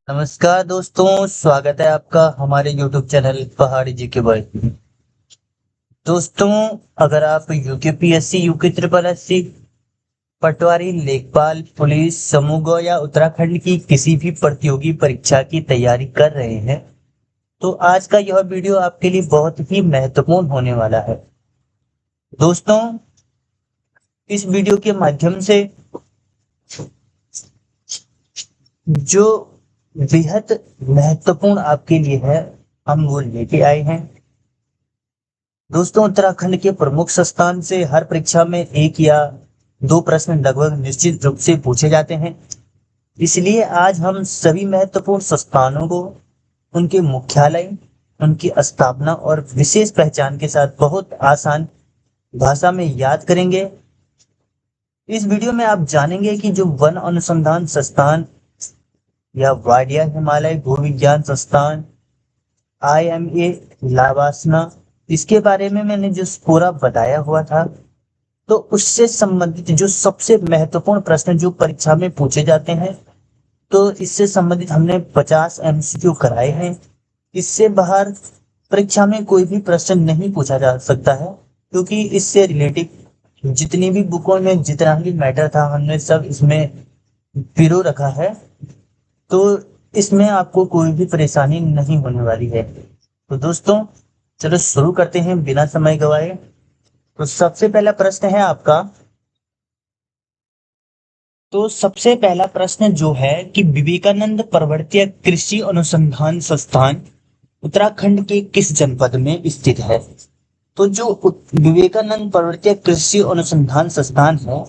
नमस्कार दोस्तों, स्वागत है आपका हमारे YouTube चैनल पहाड़ी जी के बॉय। दोस्तों, अगर आप यूकेपीएससी, यूके ट्रिपल एससी, पटवारी, लेखपाल, पुलिस, समूह या उत्तराखंड की किसी भी प्रतियोगी परीक्षा की तैयारी कर रहे हैं तो आज का यह वीडियो आपके लिए बहुत ही महत्वपूर्ण होने वाला है। दोस्तों, इस वीडियो के माध्यम से जो बेहद महत्वपूर्ण आपके लिए है, हम वो लेके आए हैं। दोस्तों, उत्तराखंड के प्रमुख संस्थान से हर परीक्षा में एक या दो प्रश्न लगभग निश्चित रूप से पूछे जाते हैं। इसलिए आज हम सभी महत्वपूर्ण संस्थानों को, उनके मुख्यालय, उनकी स्थापना और विशेष पहचान के साथ बहुत आसान भाषा में याद करेंगे। इस वीडियो में आप जानेंगे कि जो वन अनुसंधान संस्थान या वाडिया हिमालय भूविज्ञान संस्थान, IMA लावासना, इसके बारे में मैंने जो पूरा बताया हुआ था, तो उससे संबंधित जो सबसे महत्वपूर्ण प्रश्न जो परीक्षा में पूछे जाते हैं, तो इससे संबंधित हमने 50 MCQ कराए हैं। इससे बाहर परीक्षा में कोई भी प्रश्न नहीं पूछा जा सकता है, क्योंकि इससे रिलेटेड जितनी भी बुकों में जितना भी मैटर था हमने सब इसमें पिरो रखा है। तो इसमें आपको कोई भी परेशानी नहीं होने वाली है। तो दोस्तों, चलो शुरू करते हैं बिना समय गवाए। तो सबसे पहला प्रश्न है आपका। तो सबसे पहला प्रश्न जो है कि विवेकानंद पर्वतीय कृषि अनुसंधान संस्थान उत्तराखंड के किस जनपद में स्थित है? तो जो विवेकानंद पर्वतीय कृषि अनुसंधान संस्थान है,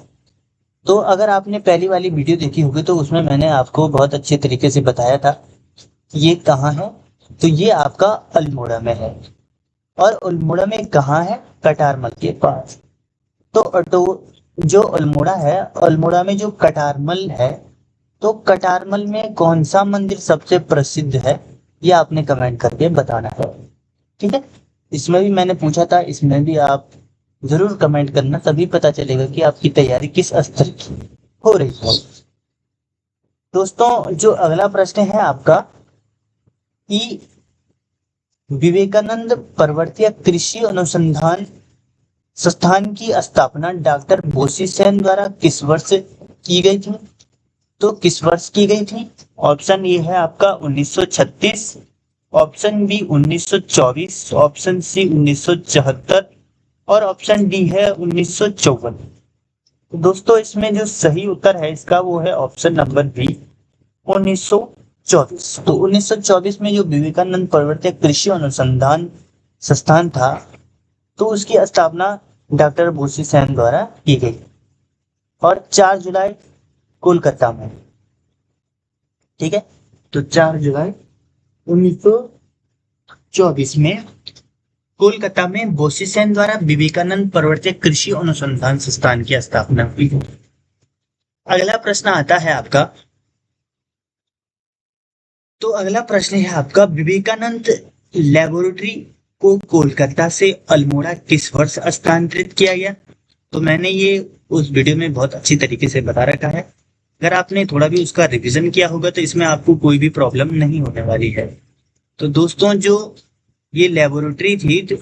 तो अगर आपने पहली वाली वीडियो देखी होगी तो उसमें मैंने आपको बहुत अच्छे तरीके से बताया था ये कहाँ है। तो ये आपका अल्मोड़ा में है। और अल्मोड़ा में कहाँ है? कटारमल के पास। तो जो अल्मोड़ा है, अल्मोड़ा में जो कटारमल है, तो कटारमल में कौन सा मंदिर सबसे प्रसिद्ध है, ये आपने कमेंट करके बताना है। ठीक है, इसमें भी मैंने पूछा था, इसमें भी आप जरूर कमेंट करना, तभी पता चलेगा कि आपकी तैयारी किस स्तर की हो रही है। दोस्तों, जो अगला प्रश्न है आपका कि विवेकानंद पर्वतीय कृषि अनुसंधान संस्थान की स्थापना डॉक्टर बोसी सेन द्वारा किस वर्ष की गई थी? तो किस वर्ष की गई थी? ऑप्शन ए है आपका 1936, ऑप्शन बी 1924, ऑप्शन सी 1974 और ऑप्शन डी है 1954। तो दोस्तों, इसमें जो सही उत्तर है इसका वो है ऑप्शन नंबर बी 1924। तो 1924 में जो विवेकानंद पर्वतीय कृषि अनुसंधान संस्थान था, तो उसकी स्थापना डॉक्टर बोसी सेन द्वारा की गई और 4 जुलाई कोलकाता में। ठीक है, तो 4 जुलाई 1924 में कोलकाता में बोसी सेन द्वारा विवेकानंद पर्वतीय कृषि अनुसंधान संस्थान की स्थापना हुई। अगला प्रश्न आता है आपका। तो अगला प्रश्न है आपका, विवेकानंद लेबोरेटरी को कोलकाता से अल्मोड़ा किस वर्ष स्थानांतरित किया गया? तो मैंने ये उस वीडियो में बहुत अच्छी तरीके से बता रखा है। अगर आपने थोड़ा भी उसका रिवीजन किया होगा तो इसमें आपको कोई भी प्रॉब्लम नहीं होने वाली है। तो दोस्तों, जो ये लेबोरेटरी थी, तो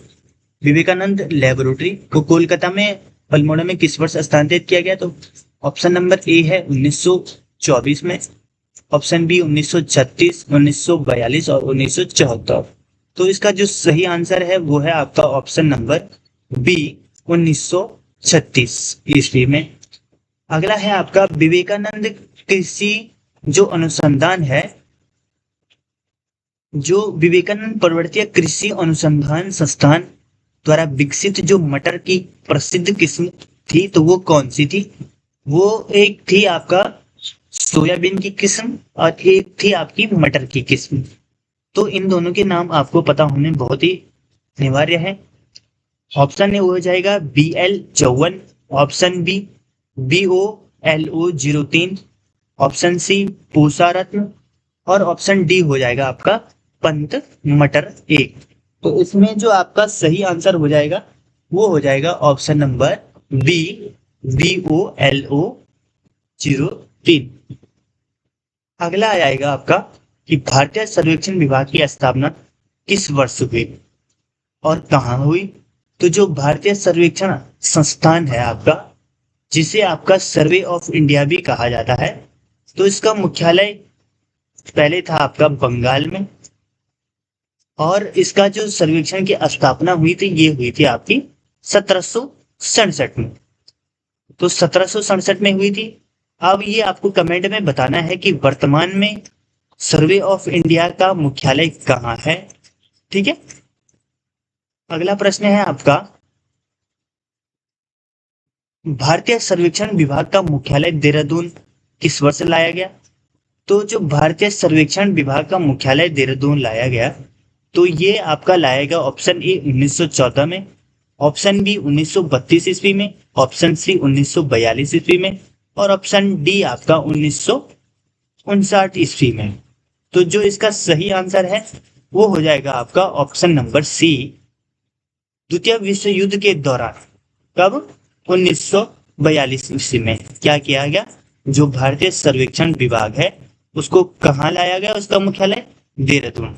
विवेकानंद लेबोरेटरी को कोलकाता में अल्मोड़ा में किस वर्ष स्थानांतरित किया गया? तो ऑप्शन नंबर ए है 1924 में, ऑप्शन बी 1936, 1942 और 1974। तो इसका जो सही आंसर है वो है आपका ऑप्शन नंबर बी 1936 ईस्वी में। अगला है आपका, विवेकानंद कृषि जो अनुसंधान है, जो विवेकानंद पर्वतीय कृषि अनुसंधान संस्थान द्वारा विकसित जो मटर की प्रसिद्ध किस्म थी, तो वो कौन सी थी? वो एक थी आपका सोयाबीन की किस्म और एक थी आपकी मटर की किस्म। तो इन दोनों के नाम आपको पता होने बहुत ही अनिवार्य है। ऑप्शन ए हो जाएगा BL54, option B BOLO03, option C Pusa Ratna और ऑप्शन डी हो जाएगा आपका पंत मटर 1। तो इसमें जो आपका सही आंसर हो जाएगा वो हो जाएगा ऑप्शन नंबर बी BOLO03। अगला आ जाएगा आपका, कि भारतीय सर्वेक्षण विभाग की स्थापना किस वर्ष हुई और कहाँ हुई। तो जो भारतीय सर्वेक्षण संस्थान है आपका, जिसे आपका सर्वे ऑफ इंडिया भी कहा जाता है, तो इसका मुख्यालय पहले था आपका बंगाल में, और इसका जो सर्वेक्षण की स्थापना हुई थी ये हुई थी आपकी 1767 में। तो 1767 में हुई थी। अब ये आपको कमेंट में बताना है कि वर्तमान में सर्वे ऑफ इंडिया का मुख्यालय कहाँ है। ठीक है, अगला प्रश्न है आपका, भारतीय सर्वेक्षण विभाग का मुख्यालय देहरादून किस वर्ष लाया गया। तो जो भारतीय सर्वेक्षण विभाग का मुख्यालय देहरादून लाया गया, तो ये आपका लाया गया ऑप्शन ए 1914 में, ऑप्शन बी 1932 ईस्वी में, ऑप्शन सी 1942 ईस्वी में, और ऑप्शन डी आपका 1959 ईस्वी में। तो जो इसका सही आंसर है वो हो जाएगा आपका ऑप्शन नंबर सी, द्वितीय विश्व युद्ध के दौरान। कब? 1942 ईस्वी में क्या किया गया, जो भारतीय सर्वेक्षण विभाग है उसको कहाँ लाया गया, उसका मुख्यालय देहरादून।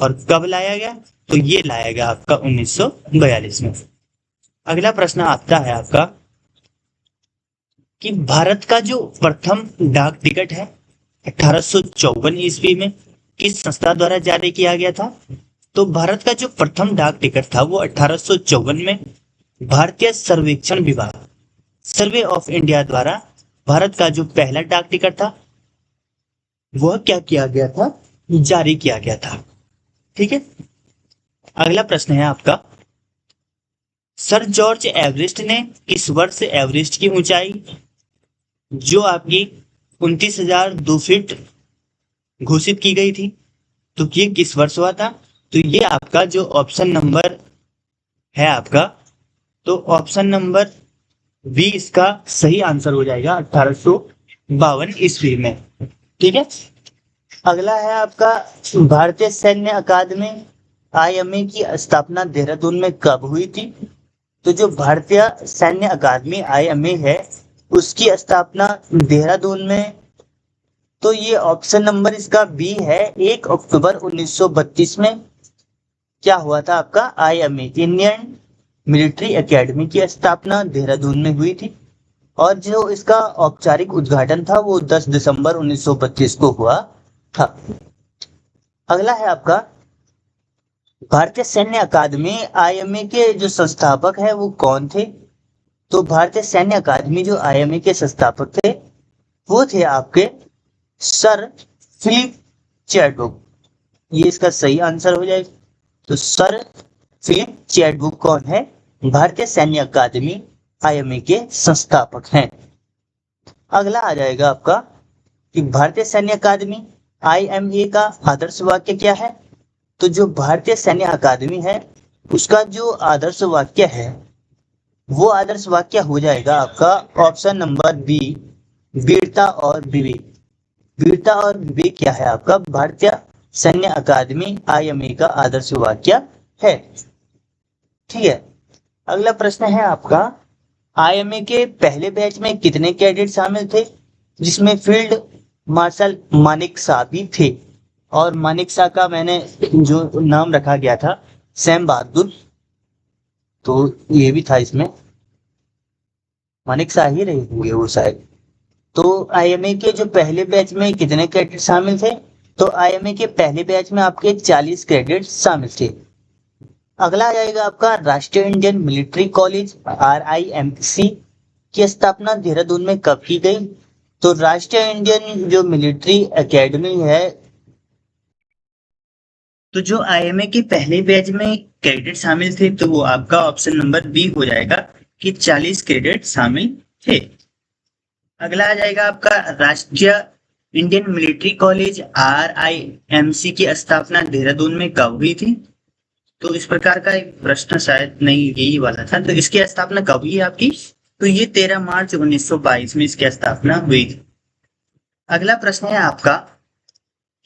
और कब लाया गया, तो ये लाया गया आपका 1942 में। अगला प्रश्न आता है आपका कि भारत का जो प्रथम डाक टिकट है 1854 ईस्वी में किस संस्था द्वारा जारी किया गया था। तो भारत का जो प्रथम डाक टिकट था वो 1854 में भारतीय सर्वेक्षण विभाग, सर्वे ऑफ इंडिया द्वारा भारत का जो पहला डाक टिकट था वह क्या किया गया था, जारी किया गया था। ठीक है, अगला प्रश्न है आपका, सर जॉर्ज एवरेस्ट ने किस वर्ष एवरेस्ट की ऊंचाई जो आपकी 29,002 फीट घोषित की गई थी, तो ये किस वर्ष हुआ था। तो ये आपका जो ऑप्शन नंबर है आपका, तो ऑप्शन नंबर बी इसका सही आंसर हो जाएगा 1852 ईस्वी में। ठीक है, अगला है आपका, भारतीय सैन्य अकादमी आईएमए की स्थापना देहरादून में कब हुई थी। तो जो भारतीय सैन्य अकादमी आईएमए है उसकी स्थापना देहरादून में, तो ये ऑप्शन नंबर इसका बी है, 1 अक्टूबर 1932 में क्या हुआ था आपका, आईएमए इंडियन मिलिट्री एकेडमी की स्थापना देहरादून में हुई थी। और जो इसका औपचारिक उद्घाटन था वो 10 दिसंबर 1932 को हुआ था। अगला है आपका, भारतीय सैन्य अकादमी आईएमए के जो संस्थापक है वो कौन थे। तो भारतीय सैन्य अकादमी जो आईएमए के संस्थापक थे वो थे आपके सर फिलिप चैडविक। ये इसका सही आंसर हो जाएगा। तो सर फिलिप चैडविक कौन है, भारतीय सैन्य अकादमी आईएमए के संस्थापक हैं। अगला आ जाएगा आपका कि भारतीय सैन्य अकादमी आईएमए का आदर्श वाक्य क्या है। तो जो भारतीय सैन्य अकादमी है उसका जो आदर्श वाक्य है वो आदर्श वाक्य हो जाएगा आपका ऑप्शन नंबर बी, वीरता और विवेक। वीरता और विवेक क्या है आपका, भारतीय सैन्य अकादमी आईएमए का आदर्श वाक्य है। ठीक है, अगला प्रश्न है आपका, आईएमए के पहले बैच में कितने कैडेट शामिल थे, जिसमें फील्ड मार्शल मानेक शाह भी थे। और मानेक शाह का मैंने जो नाम रखा गया था सैम बहादुर, तो ये भी था इसमें, मानेक शाह ही रहे होंगे वो शायद। तो आईएमए के जो पहले बैच में कितने कैडेट शामिल थे, तो आईएमए के पहले बैच में आपके 40 कैडेट शामिल थे। अगला आ जाएगा आपका, राष्ट्रीय इंडियन मिलिट्री कॉलेज RIMC की स्थापना देहरादून में कब की गई। तो राष्ट्रीय इंडियन जो मिलिट्री एकेडमी है, तो जो आईएमए के पहले बैच में कैडेट शामिल थे तो वो आपका ऑप्शन नंबर बी हो जाएगा कि 40 कैडेट शामिल थे। अगला आ जाएगा आपका, राष्ट्रीय इंडियन मिलिट्री कॉलेज RIMC की स्थापना देहरादून में कब हुई थी। तो इस प्रकार का एक प्रश्न शायद नहीं यही वाला था। तो इसकी स्थापना कब हुई आपकी, तो ये 13 मार्च 1922 में इसकी स्थापना हुई थी। अगला प्रश्न है आपका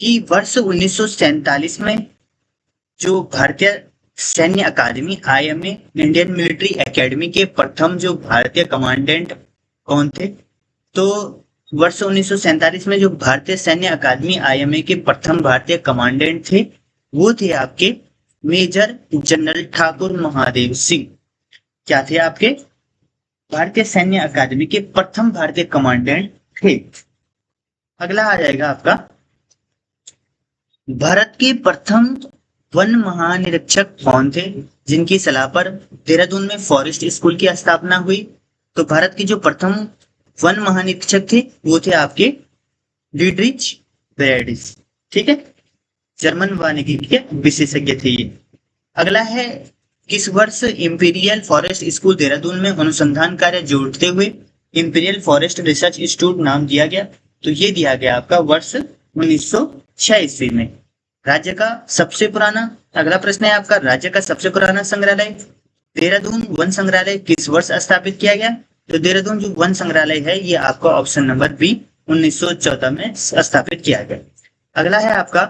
कि वर्ष 1947 में जो भारतीय सैन्य अकादमी आईएमए इंडियन मिलिट्री एकेडमी के प्रथम जो भारतीय कमांडेंट कौन थे। तो वर्ष 1947 में जो भारतीय सैन्य अकादमी आईएमए के प्रथम भारतीय कमांडेंट थे वो थे आपके मेजर जनरल ठाकुर महादेव सिंह। क्या थे आपके? भारतीय सैन्य अकादमी के प्रथम भारतीय कमांडेंट थे। अगला आ जाएगा आपका, भारत के प्रथम वन महानिरीक्षक कौन थे जिनकी सलाह पर देहरादून में फॉरेस्ट स्कूल की स्थापना हुई? तो भारत के जो प्रथम वन महानिरीक्षक थे वो थे आपके डीड्रिच बेरेडिस। ठीक है, जर्मन वानिकी के विशेषज्ञ थे ये। अगला है, किस वर्ष इंपीरियल फॉरेस्ट स्कूल देहरादून में अनुसंधान कार्य जोड़ते हुए इंपीरियल फॉरेस्ट रिसर्च इंस्टीट्यूट नाम दिया गया? तो ये दिया गया आपका वर्ष 1906 ईस्वी में। राज्य का सबसे पुराना, अगला प्रश्न है आपका, राज्य का सबसे पुराना संग्रहालय देहरादून वन संग्रहालय किस वर्ष स्थापित किया गया? तो देहरादून जो वन संग्रहालय है ये आपका ऑप्शन नंबर बी 1914 में स्थापित किया गया। अगला है आपका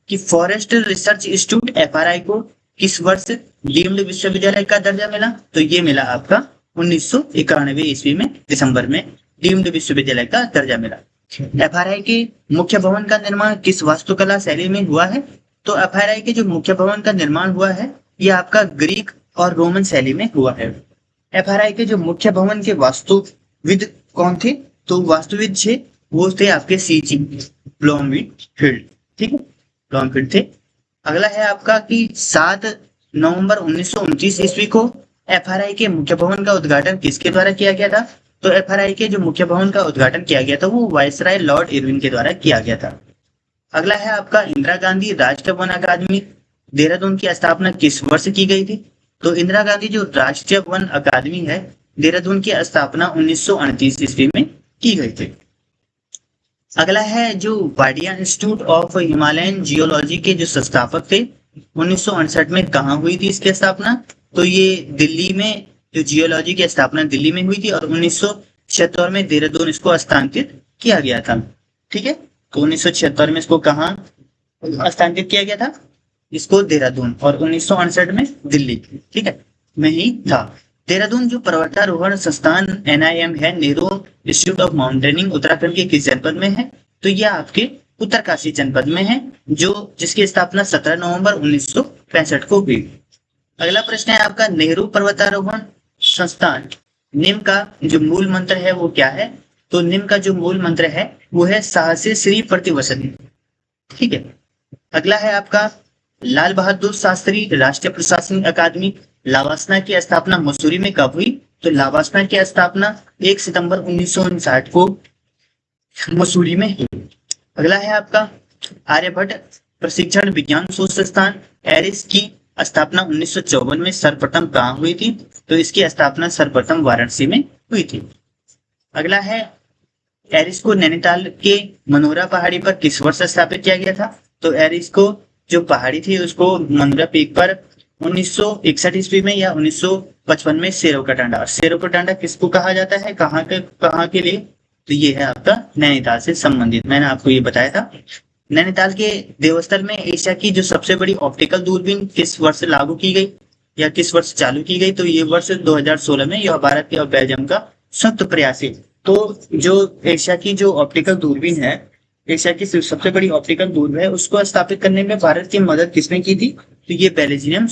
कि फॉरेस्ट रिसर्च इंस्टीट्यूट एफआरआई को किस वर्ष डीम्ड विश्वविद्यालय का दर्जा मिला? तो ये मिला आपका 1991 ईस्वी में दिसंबर में डीम्ड विश्वविद्यालय का दर्जा मिला। एफआरआई के मुख्य भवन का निर्माण किस वास्तुकला शैली में हुआ है? तो एफआरआई के जो मुख्य भवन का निर्माण हुआ है ये आपका ग्रीक और रोमन शैली में हुआ है। एफआरआई के जो मुख्य भवन के वास्तुविद कौन थे? तो वास्तुविद थे वो थे आपके सीजी ब्लॉमफील्ड। ठीक है, ब्लॉमफील्ड थे। अगला है आपका कि 7 नवंबर 1929 ईस्वी को एफआरआई के मुख्य भवन का उद्घाटन किसके द्वारा किया गया था? तो एफआरआई के जो मुख्य भवन का उद्घाटन किया गया था वो वायसराय लॉर्ड इरविन के द्वारा किया गया था। अगला है आपका, इंदिरा गांधी राष्ट्रीय वन अकादमी देहरादून की स्थापना किस वर्ष की गई थी? तो इंदिरा गांधी जो राष्ट्रीय वन अकादमी है देहरादून की स्थापना 1938 ईस्वी में की गई थी। अगला है, जो Wadia institute of Himalayan geology के जो संस्थापक थे 1968 में कहाँ हुई थी इसकी स्थापना? तो ये दिल्ली में, जो जियोलॉजी की स्थापना दिल्ली में हुई थी और 1976 में देहरादून इसको स्थानांतरित किया गया था। ठीक है, तो 1976 में इसको कहाँ स्थानांतरित किया गया था? इसको देहरादून, और 1968 में दिल्ली, ठीक है, में ही था। देहरादून जो पर्वतारोहण संस्थान एनआईएम है, Nehru institute of mountaineering, Uttarakhand के किस जनपद में है? तो यह आपके उत्तरकाशी जनपद में है, जो जिसकी स्थापना 17 नवंबर 1965 को हुई। अगला प्रश्न है आपका, नेहरू पर्वतारोहण संस्थान निम्न का जो मूल मंत्र है वो क्या है? तो निम्न का जो मूल मंत्र है वो है साहसे श्री प्रतिवसति। ठीक है। अगला है आपका, लाल बहादुर शास्त्री राष्ट्रीय प्रशासनिक अकादमी लावासना की स्थापना मसूरी में कब हुई? तो लावासना की स्थापना 1 सितंबर 1959 को मसूरी में हुई। अगला है आपका, आर्यभट्ट प्रशिक्षण विज्ञान शोध संस्थान एरिस की स्थापना 1954 में सर्वप्रथम कहाँ हुई थी? तो इसकी स्थापना सर्वप्रथम वाराणसी में हुई थी। अगला है, एरिस को नैनीताल के मनोरा पहाड़ी पर किस वर्ष स्थापित किया गया था? तो एरिस को जो पहाड़ी थी उसको मनोरा पीक पर 1961 ईस्वी में या 1955 में सेरो का टांडा। सेरो का टांडा किसको कहा जाता है, कहाँ के लिए? तो ये है आपका नैनीताल से संबंधित, मैंने आपको ये बताया था। नैनीताल के देवस्थल में एशिया की जो सबसे बड़ी ऑप्टिकल दूरबीन किस वर्ष लागू की गई या किस वर्ष चालू की गई? तो ये वर्ष 2016 में यह भारत के और बेल्जियम का संयुक्त प्रयास है। तो जो एशिया की जो ऑप्टिकल दूरबीन है, एशिया की सबसे बड़ी ऑप्टिकल दूरबीन है, उसको स्थापित करने में भारत की मदद किसने की थी? तो ये बेल्जियम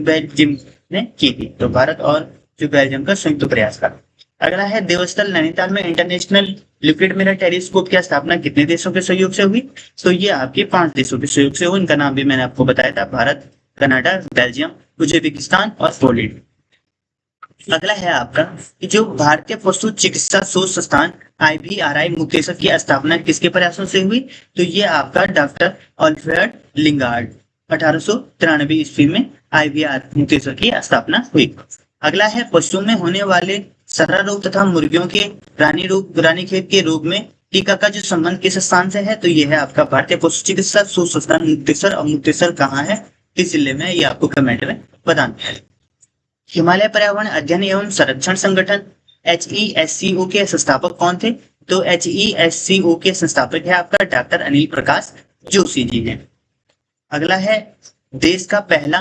बेल्जियम ने की थी। तो भारत और जो बेल्जियम का संयुक्त प्रयास था। अगला है, देवस्थल नैनीताल में इंटरनेशनल लिक्विड मिरर टेलीस्कोप की स्थापना कितने देशों के सहयोग से हुई? तो ये आपके 5 देशों के सहयोग से हुई। इनका नाम भी मैंने आपको बताया था, भारत, कनाडा, बेल्जियम, उज्बेकिस्तान और पोलैंड। अगला है आपका कि जो भारतीय पशु चिकित्सा शोध संस्थान IVRI मुक्तेश्वर की स्थापना किसके प्रयासों से हुई? तो ये आपका डॉक्टर अल्फ्रेड लिंगार्ड 1893 ईस्वी में IVR मुक्तेश्वर की स्थापना हुई। अगला है, पशुओं में होने वाले सररा रोग तथा मुर्गियों के रानीखेत के रोग में टीका का जो संबंध किस स्थान से है? तो ये है आपका भारतीय पशु चिकित्सा शोध संस्थान मुक्तेश्वर। और मुक्तेश्वर कहाँ है, किस जिले में, ये आपको कमेंट में बताना है। हिमालय पर्यावरण अध्ययन एवं संरक्षण संगठन HESCO के संस्थापक कौन थे? तो HESCO के संस्थापक है आपका डॉक्टर अनिल प्रकाश जोशी जी है। अगला है, देश का पहला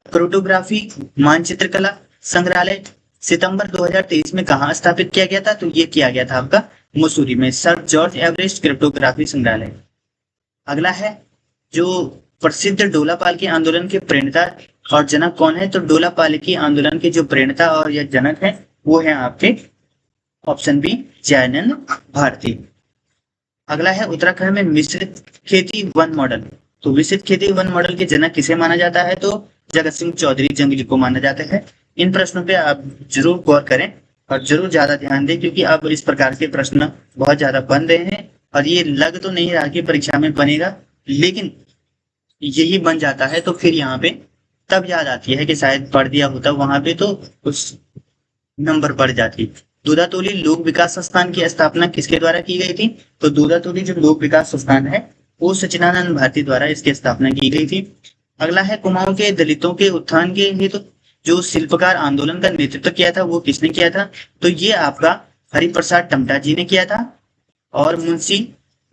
कार्टोग्राफी मानचित्र कला संग्रहालय सितंबर 2023 में कहाँ स्थापित किया गया था? तो ये किया गया था आपका मसूरी में सर जॉर्ज एवरेस्ट क्रिप्टोग्राफी संग्रहालय। अगला है जो प्रसिद्ध डोला पालकी आंदोलन के प्रणेता और जनक कौन है? तो डोला पालकी आंदोलन के जो प्रणेता और यह जनक है वो है आपके ऑप्शन बी जयानंद भारती। अगला है उत्तराखंड में मिश्रित खेती वन मॉडल। तो मिश्रित खेती वन मॉडल के जनक किसे माना जाता है? तो जगत सिंह चौधरी जंगली को माना जाता है। इन प्रश्नों पे आप जरूर गौर करें और जरूर ज्यादा ध्यान दें, क्योंकि अब इस प्रकार के प्रश्न बहुत ज्यादा बन रहे हैं और ये लग तो नहीं रहा कि परीक्षा में बनेगा, लेकिन यही बन जाता है तो फिर यहाँ पे तब याद आती है कि शायद पढ़ दिया होता वहां पे तो उस नंबर बढ़ जाती। दूधातोली लोक विकास संस्थान की स्थापना किसके द्वारा की गई थी? तो दूधातोली जो लोक विकास संस्थान है वो सच्चिदानंद भारती द्वारा इसकी स्थापना की गई थी। अगला है कुमाऊं के दलितों के उत्थान के हेतु जो शिल्पकार आंदोलन का नेतृत्व किया था वो किसने किया था? तो ये आपका हरिप्रसाद टमटा जी ने किया था और मुंशी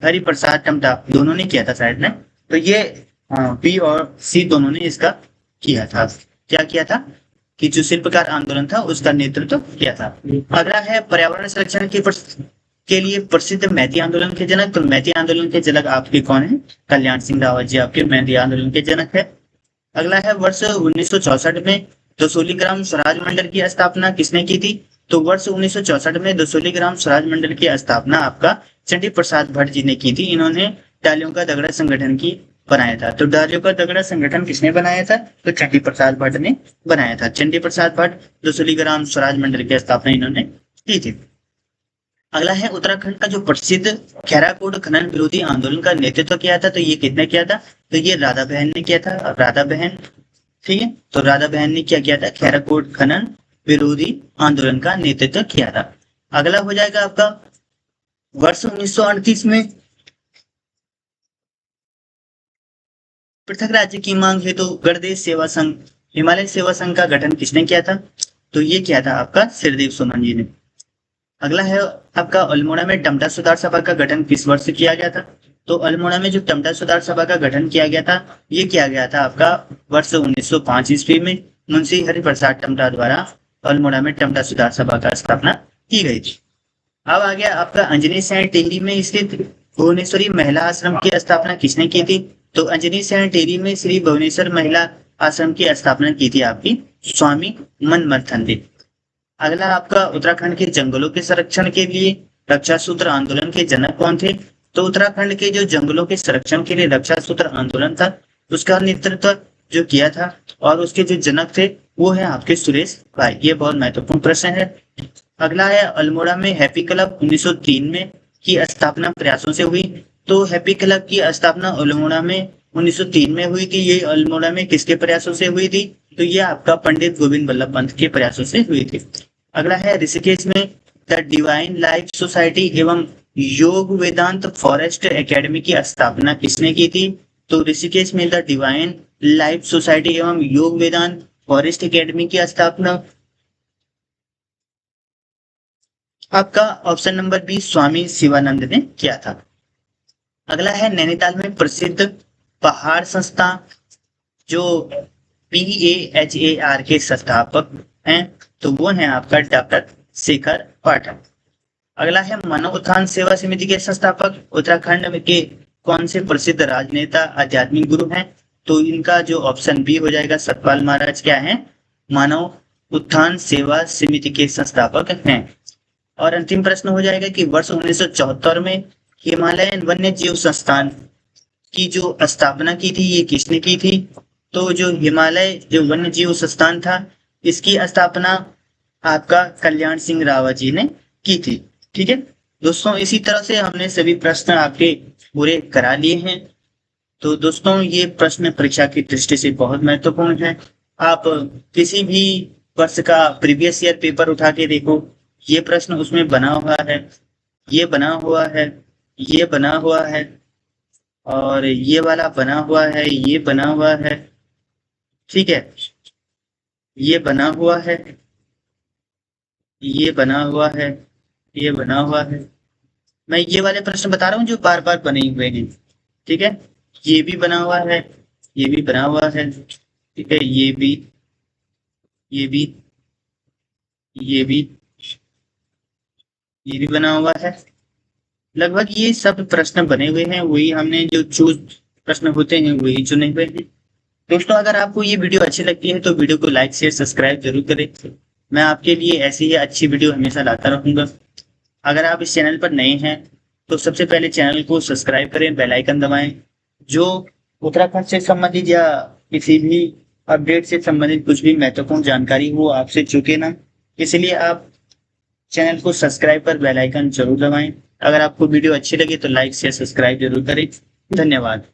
हरिप्रसाद टमटा दोनों ने किया था शायद ना। तो ये बी और सी दोनों ने इसका किया था। क्या किया था? कि जो शिल्पकार आंदोलन था उसका नेतृत्व किया था। अगला है पर्यावरण संरक्षण के लिए प्रसिद्ध मैती आंदोलन के जनक। तो मैती आंदोलन के जनक आपके कौन है? कल्याण सिंह रावत जी आपके मैती आंदोलन के जनक है। अगला है वर्ष 1964 में दसोली ग्राम स्वराज मंडल की स्थापना किसने की थी? तो वर्ष 1964 में दसोली ग्राम स्वराज मंडल की स्थापना आपका चंडी प्रसाद भट्ट जी ने की थी। इन्होंने डालियों का दगड़ा संगठन की बनाया था। तो डालियों का दगड़ा संगठन किसने बनाया था? तो चंडी प्रसाद भट्ट ने बनाया था। चंडी प्रसाद भट्ट दसोली ग्राम स्वराज मंडल की स्थापना इन्होंने की थी। अगला है उत्तराखंड का जो प्रसिद्ध खैराकोट खनन विरोधी आंदोलन का नेतृत्व किया था। तो ये किसने किया था? तो ये राधा बहन ने किया था। राधा बहन, ठीक है, तो राधा बहन ने क्या किया था? खैराकोट खनन विरोधी आंदोलन का नेतृत्व किया था। अगला हो जाएगा आपका वर्ष 1938 में पृथक राज्य की मांग हेतु गणदेश सेवा संघ हिमालय सेवा संघ का गठन किसने किया था? तो ये किया था आपका सिरदेव सोमन जी ने। अगला है आपका अल्मोड़ा में टमटा सुधार सभा का गठन किस वर्ष किया गया था? तो अल्मोड़ा में जो टमटा सुधार सभा का गठन किया गया था ये किया गया था आपका वर्ष 1905 ईस्वी में मुंशी हरिप्रसाद टमटा द्वारा अल्मोड़ा में टमटा सुधार सभा का स्थापना की गई थी। अब आ गया आपका अंजनी सैन टेहरी में स्थित भुवनेश्वरी महिला आश्रम की स्थापना किसने की थी? तो अंजनी सैन टेहरी में श्री भुवनेश्वर महिला आश्रम की स्थापना की थी आपकी स्वामी मनमथन ने। अगला आपका उत्तराखंड के जंगलों के संरक्षण के लिए रक्षा सूत्र आंदोलन के जनक कौन थे? तो उत्तराखंड के जो जंगलों के संरक्षण के लिए रक्षा सूत्र आंदोलन था उसका नेतृत्व जो किया था और उसके जो जनक थे वो है आपके सुरेश भाई। ये बहुत महत्वपूर्ण प्रश्न है। अगला है अल्मोड़ा में हैप्पी क्लब 1903 में की स्थापना प्रयासों से हुई। तो हैप्पी क्लब की स्थापना अल्मोड़ा में 1903 में हुई थी। ये अल्मोड़ा में किसके प्रयासों से हुई थी? तो ये आपका पंडित गोविंद बल्लभ पंत के प्रयासों से हुई थी। अगला है ऋषिकेश में द डिवाइन लाइफ सोसाइटी एवं योग वेदांत फॉरेस्ट एकेडमी की स्थापना किसने की थी? तो ऋषिकेश में द डिवाइन लाइफ सोसाइटी एवं योग वेदांत फॉरेस्ट एकेडमी की स्थापना आपका ऑप्शन नंबर बी स्वामी शिवानंद ने किया था। अगला है नैनीताल में प्रसिद्ध पहाड़ संस्था जो PAHAR के संस्थापक हैं तो वो है आपका डॉक्टर शेखर पाठक। अगला है मानव उत्थान सेवा समिति के संस्थापक उत्तराखंड के कौन से प्रसिद्ध राजनेता आध्यात्मिक गुरु हैं? तो इनका जो ऑप्शन बी हो जाएगा सतपाल महाराज क्या है? मानव उत्थान सेवा समिति के संस्थापक हैं। और अंतिम प्रश्न हो जाएगा कि वर्ष 1974 में हिमालयन वन्य जीव संस्थान की जो स्थापना की थी ये किसने की थी? तो जो हिमालय जो वन्य जीव संस्थान था इसकी स्थापना आपका कल्याण सिंह रावत जी ने की थी। ठीक है दोस्तों, इसी तरह से हमने सभी प्रश्न आपके पूरे करा लिए हैं। तो दोस्तों ये प्रश्न परीक्षा की दृष्टि से बहुत महत्वपूर्ण है। आप किसी भी वर्ष का प्रीवियस ईयर पेपर उठा के देखो, ये प्रश्न उसमें बना हुआ है, ये बना हुआ है, ये बना हुआ है और ये वाला बना हुआ है, ये बना हुआ है, ठीक है, ये बना हुआ है, ये बना हुआ है, ये बना हुआ है। मैं ये वाले प्रश्न बता रहा हूँ जो बार बार बने हुए हैं। ठीक है, ये भी बना हुआ है, ये भी बना हुआ है, ठीक है, ये भी, ये भी, ये भी, ये भी बना हुआ है, लगभग ये सब प्रश्न बने हुए हैं, वही हमने जो चूज प्रश्न होते हैं वही चुने हुए हैं। दोस्तों अगर आपको ये वीडियो अच्छी लगती है तो वीडियो को लाइक शेयर सब्सक्राइब जरूर करें। मैं आपके लिए ऐसी ही अच्छी वीडियो हमेशा लाता रहूंगा। अगर आप इस चैनल पर नए हैं तो सबसे पहले चैनल को सब्सक्राइब करें, बेल आइकन दबाएं। जो उत्तराखंड से संबंधित या किसी भी अपडेट से संबंधित कुछ भी महत्वपूर्ण जानकारी हो आपसे चुके ना, इसलिए आप चैनल को सब्सक्राइब कर बेल आइकन जरूर दबाएं। अगर आपको वीडियो अच्छी लगे तो लाइक शेयर सब्सक्राइब जरूर करें। धन्यवाद।